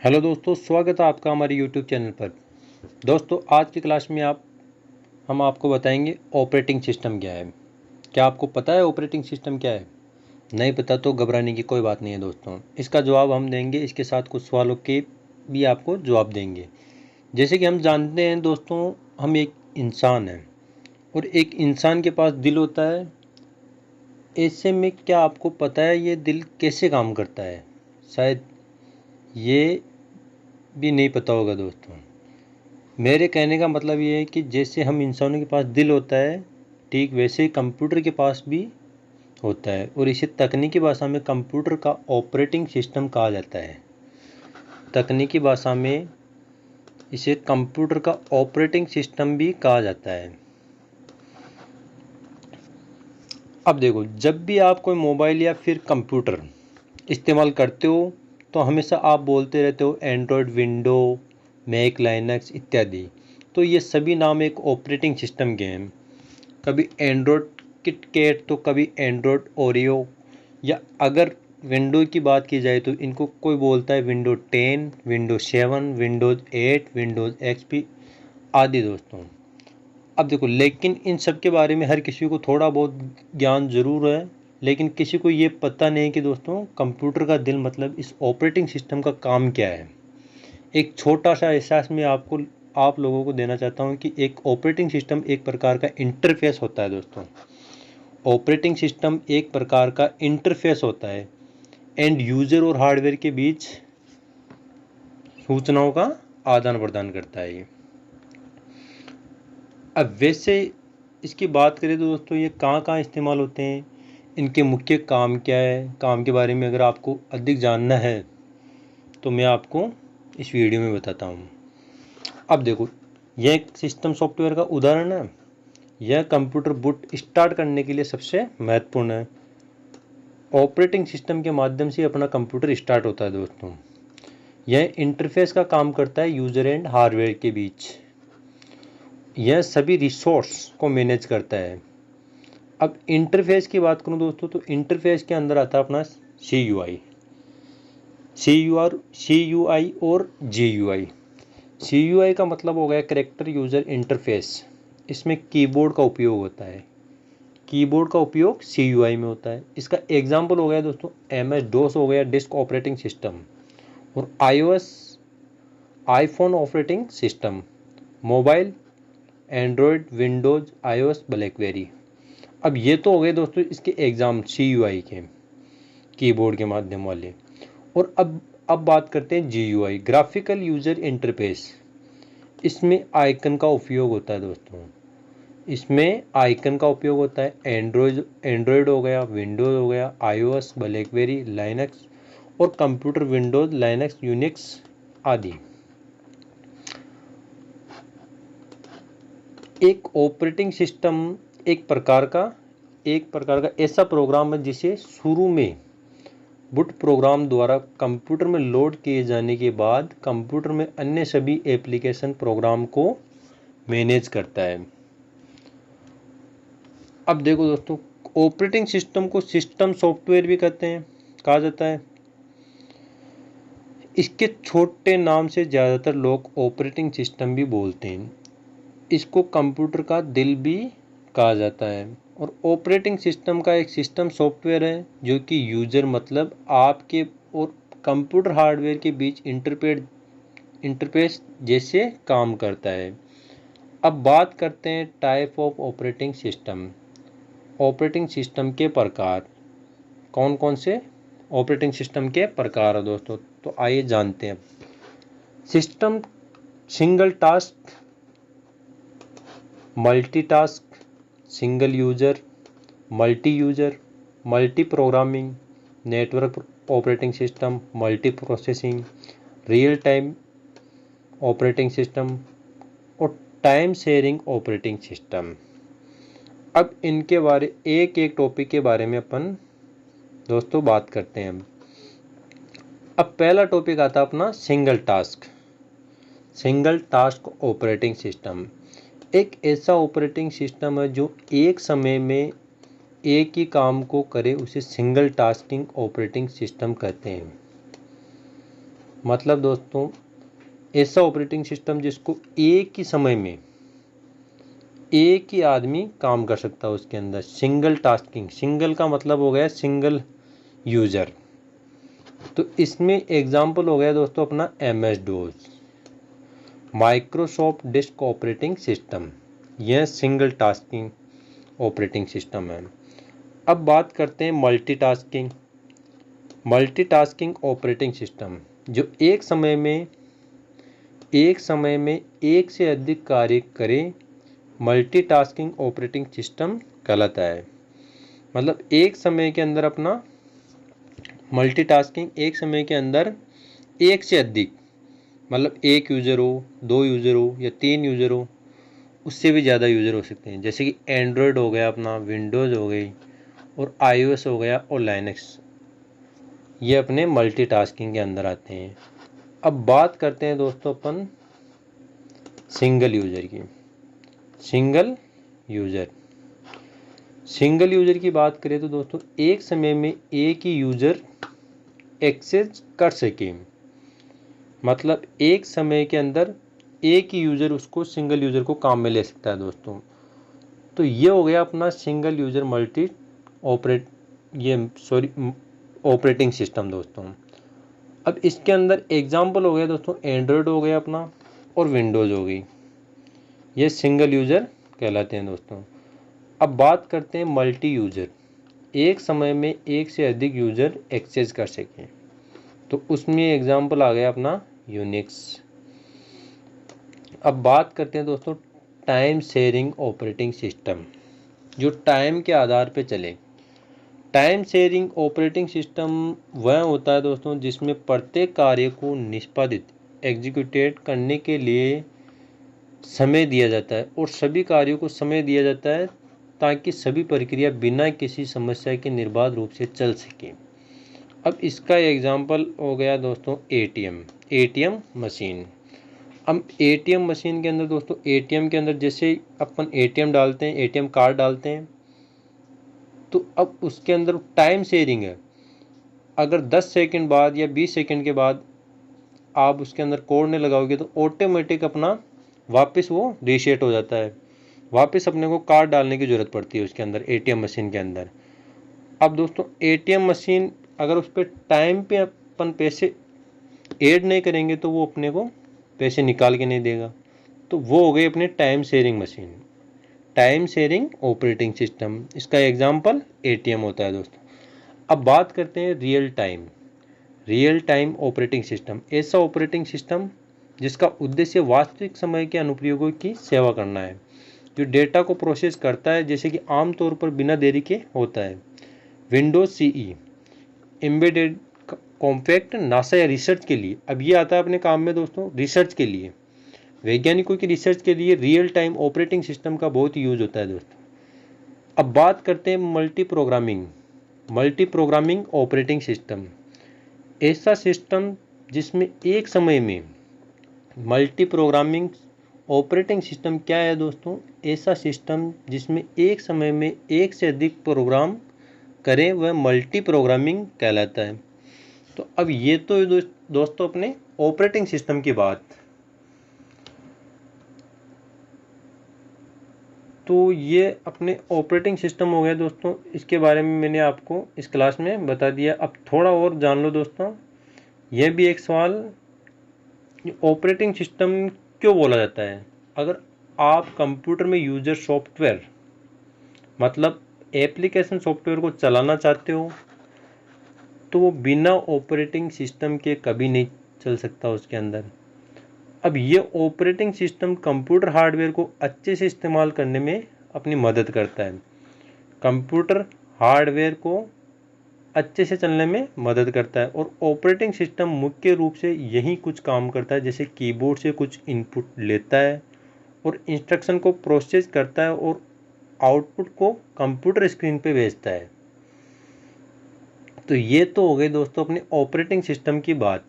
Hello दोस्तों, स्वागत है आपका हमारे यूट्यूब चैनल पर। दोस्तों, आज की क्लास में हम आपको बताएंगे ऑपरेटिंग सिस्टम क्या है। क्या आपको पता है ऑपरेटिंग सिस्टम क्या है? नहीं पता तो घबराने की कोई बात नहीं है दोस्तों, इसका जवाब हम देंगे। इसके साथ कुछ सवालों के भी आपको जवाब देंगे। जैसे कि हम जानते हैं दोस्तों, हम एक इंसान हैं और एक इंसान के पास दिल होता है। ऐसे में क्या आपको पता है ये दिल कैसे काम करता है? शायद ये भी नहीं पता होगा दोस्तों। मेरे कहने का मतलब ये है कि जैसे हम इंसानों के पास दिल होता है, ठीक वैसे ही कंप्यूटर के पास भी होता है, और इसे तकनीकी भाषा में कंप्यूटर का ऑपरेटिंग सिस्टम कहा जाता है। तकनीकी भाषा में इसे कंप्यूटर का ऑपरेटिंग सिस्टम भी कहा जाता है। अब देखो, जब भी आप कोई मोबाइल या फिर कंप्यूटर इस्तेमाल करते हो तो हमेशा आप बोलते रहते हो एंड्रॉयड, विंडो, मैक, लाइनक्स इत्यादि। तो ये सभी नाम एक ऑपरेटिंग सिस्टम के हैं। कभी एंड्रॉयड किटकैट तो कभी एंड्रॉयड ओरियो, या अगर विंडो की बात की जाए तो इनको कोई बोलता है window 10, window 7, Windows 8, Windows XP आदि दोस्तों। अब देखो, लेकिन इन सब के बारे में हर किसी को थोड़ा बहुत ज्ञान ज़रूर है, लेकिन किसी को ये पता नहीं कि दोस्तों कंप्यूटर का दिल मतलब इस ऑपरेटिंग सिस्टम का काम क्या है। एक छोटा सा एहसास मैं आप लोगों को देना चाहता हूँ कि एक ऑपरेटिंग सिस्टम एक प्रकार का इंटरफेस होता है दोस्तों। ऑपरेटिंग सिस्टम एक प्रकार का इंटरफेस होता है, एंड यूज़र और हार्डवेयर के बीच सूचनाओं का आदान प्रदान करता है ये। अब वैसे इसकी बात करें तो दोस्तों, ये कहाँ कहाँ इस्तेमाल होते हैं, इनके मुख्य काम क्या है, काम के बारे में अगर आपको अधिक जानना है तो मैं आपको इस वीडियो में बताता हूँ। अब देखो, यह एक सिस्टम सॉफ्टवेयर का उदाहरण है। यह कंप्यूटर बूट स्टार्ट करने के लिए सबसे महत्वपूर्ण है। ऑपरेटिंग सिस्टम के माध्यम से अपना कंप्यूटर स्टार्ट होता है दोस्तों। यह इंटरफेस का काम करता है यूज़र एंड हार्डवेयर के बीच। यह सभी रिसोर्स को मैनेज करता है। अब इंटरफेस की बात करूं दोस्तों, तो इंटरफेस के अंदर आता है अपना सी यू आई और जी यू आई। सी का मतलब हो गया कैरेक्टर यूज़र इंटरफेस। इसमें कीबोर्ड का उपयोग होता है। कीबोर्ड का उपयोग सी में होता है। इसका एग्जाम्पल हो गया दोस्तों MS DOS हो गया, डिस्क ऑपरेटिंग सिस्टम, और iOS iPhone operating system, mobile Android, Windows, iOS, blackberry. अब ये तो हो गए दोस्तों इसके एग्ज़ाम सी के कीबोर्ड के माध्यम वाले। और अब बात करते हैं जी ग्राफिकल यूज़र इंटरफेस। इसमें आइकन का उपयोग होता है दोस्तों। इसमें आइकन का उपयोग होता है। एंड्रॉयड हो गया, विंडोज़ हो गया, iOS, ब्लैकबेरी, लाइनक्स, और कंप्यूटर विंडोज़, लाइनक्स, यूनिक्स आदि। एक ऑपरेटिंग सिस्टम एक प्रकार का ऐसा प्रोग्राम है जिसे शुरू में बूट प्रोग्राम द्वारा कंप्यूटर में लोड किए जाने के बाद कंप्यूटर में अन्य सभी एप्लीकेशन प्रोग्राम को मैनेज करता है। अब देखो दोस्तों, ऑपरेटिंग सिस्टम को सिस्टम सॉफ्टवेयर भी कहा जाता है। इसके छोटे नाम से ज़्यादातर लोग ऑपरेटिंग सिस्टम भी बोलते हैं। इसको कंप्यूटर का दिल भी कहा जाता है। और ऑपरेटिंग सिस्टम का एक सिस्टम सॉफ्टवेयर है जो कि यूज़र मतलब आपके और कंप्यूटर हार्डवेयर के बीच इंटरफेस जैसे काम करता है। अब बात करते हैं type of operating system. Operating system के प्रकार कौन कौन से ऑपरेटिंग सिस्टम के प्रकार है दोस्तों, तो आइए जानते हैं। System single task, multitask, single user, multi user, multi programming, network operating system, multi processing, real time operating system, और टाइम शेयरिंग ऑपरेटिंग सिस्टम। अब इनके बारे एक एक टॉपिक के बारे में अपन दोस्तों बात करते हैं। अब पहला टॉपिक आता है अपना सिंगल टास्क ऑपरेटिंग सिस्टम। एक ऐसा ऑपरेटिंग सिस्टम है जो एक समय में एक ही काम को करे, उसे सिंगल टास्किंग ऑपरेटिंग सिस्टम कहते हैं। मतलब दोस्तों ऐसा ऑपरेटिंग सिस्टम जिसको एक ही समय में एक ही आदमी काम कर सकता है उसके अंदर, सिंगल टास्किंग। सिंगल का मतलब हो गया सिंगल यूज़र। तो इसमें एग्जांपल हो गया दोस्तों अपना MS-DOS, Microsoft disk operating system. यह सिंगल टास्किंग ऑपरेटिंग सिस्टम है। अब बात करते हैं मल्टीटास्किंग। मल्टीटास्किंग ऑपरेटिंग सिस्टम जो एक समय में एक से अधिक कार्य करे, मल्टीटास्किंग ऑपरेटिंग सिस्टम कहलाता है। मतलब एक समय के अंदर अपना मल्टीटास्किंग, एक समय के अंदर एक से अधिक, मतलब एक यूज़र हो, 2 यूज़र हो या 3 यूज़र हो, उससे भी ज़्यादा यूज़र हो सकते हैं। जैसे कि एंड्रॉयड हो गया अपना, विंडोज़ हो गई और iOS हो गया और लाइनक्स, ये अपने मल्टीटास्किंग के अंदर आते हैं। अब बात करते हैं दोस्तों अपन सिंगल यूज़र की। सिंगल यूज़र की बात करें तो दोस्तों एक समय में एक ही यूज़र एक्सेस कर सके, मतलब एक समय के अंदर एक ही यूज़र उसको, सिंगल यूज़र को काम में ले सकता है दोस्तों। तो ये हो गया अपना सिंगल यूज़र ऑपरेटिंग सिस्टम दोस्तों। अब इसके अंदर एग्जांपल हो गया दोस्तों एंड्रॉयड हो गया अपना और विंडोज़ हो गई, ये सिंगल यूज़र कहलाते हैं दोस्तों। अब बात करते हैं मल्टी यूज़र, एक समय में एक से अधिक यूज़र एक्सेस कर सकें, तो उसमें एग्जांपल आ गया अपना यूनिक्स। अब बात करते हैं दोस्तों टाइम शेयरिंग ऑपरेटिंग सिस्टम, जो टाइम के आधार पे चले। टाइम शेयरिंग ऑपरेटिंग सिस्टम वह होता है दोस्तों जिसमें प्रत्येक कार्य को निष्पादित एग्जीक्यूटेड करने के लिए समय दिया जाता है और सभी कार्यों को समय दिया जाता है ताकि सभी प्रक्रिया बिना किसी समस्या के निर्बाध रूप से चल सके। अब इसका एग्जांपल हो गया दोस्तों एटीएम मशीन। अब एटीएम मशीन के अंदर दोस्तों, एटीएम के अंदर जैसे अपन एटीएम डालते हैं, एटीएम कार्ड डालते हैं, तो अब उसके अंदर टाइम शेयरिंग है। अगर 10 सेकंड बाद या 20 सेकंड के बाद आप उसके अंदर कोड नहीं लगाओगे तो ऑटोमेटिक अपना वापस वो रीसेट हो जाता है, वापस अपने को कार्ड डालने की ज़रूरत पड़ती है उसके अंदर, एटीएम मशीन के अंदर। अब दोस्तों एटीएम मशीन अगर उस पर टाइम पे अपन पैसे ऐड नहीं करेंगे तो वो अपने को पैसे निकाल के नहीं देगा। तो वो हो गई अपनी time sharing machine, time sharing operating system. इसका एग्जांपल एटीएम होता है दोस्तों। अब बात करते हैं रियल टाइम ऑपरेटिंग सिस्टम। ऐसा ऑपरेटिंग सिस्टम जिसका उद्देश्य वास्तविक समय के अनुप्रयोगों की सेवा करना है, जो डेटा को प्रोसेस करता है, जैसे कि आमतौर पर बिना देरी के होता है। Windows CE embedded compact NASA या रिसर्च के लिए, अब ये आता है अपने काम में दोस्तों रिसर्च के लिए, वैज्ञानिकों की रिसर्च के लिए रियल टाइम ऑपरेटिंग सिस्टम का बहुत यूज होता है दोस्तों। अब बात करते हैं मल्टी प्रोग्रामिंग ऑपरेटिंग सिस्टम। ऐसा सिस्टम जिसमें एक समय में मल्टी प्रोग्रामिंग ऑपरेटिंग सिस्टम क्या है दोस्तों? ऐसा सिस्टम जिसमें एक समय में एक से अधिक प्रोग्राम करें वह मल्टी प्रोग्रामिंग कहलाता है। तो अब ये तो दोस्तों अपने ऑपरेटिंग सिस्टम की बात। तो ये अपने ऑपरेटिंग सिस्टम हो गया दोस्तों, इसके बारे में मैंने आपको इस क्लास में बता दिया। अब थोड़ा और जान लो दोस्तों। यह भी एक सवाल, ऑपरेटिंग सिस्टम क्यों बोला जाता है? अगर आप कंप्यूटर में यूजर सॉफ्टवेयर मतलब एप्लीकेशन सॉफ्टवेयर को चलाना चाहते हो तो वो बिना ऑपरेटिंग सिस्टम के कभी नहीं चल सकता उसके अंदर। अब ये ऑपरेटिंग सिस्टम कंप्यूटर हार्डवेयर को अच्छे से इस्तेमाल करने में अपनी मदद करता है, कंप्यूटर हार्डवेयर को अच्छे से चलने में मदद करता है। और ऑपरेटिंग सिस्टम मुख्य रूप से यही कुछ काम करता है, जैसे कीबोर्ड से कुछ इनपुट लेता है और इंस्ट्रक्शन को प्रोसेस करता है और आउटपुट को कंप्यूटर स्क्रीन पे भेजता है। तो ये तो हो गई दोस्तों अपने ऑपरेटिंग सिस्टम की बात।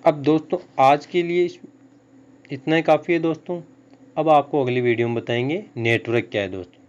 अब दोस्तों आज के लिए इतना ही काफ़ी है दोस्तों। अब आपको अगली वीडियो में बताएंगे नेटवर्क क्या है दोस्तों।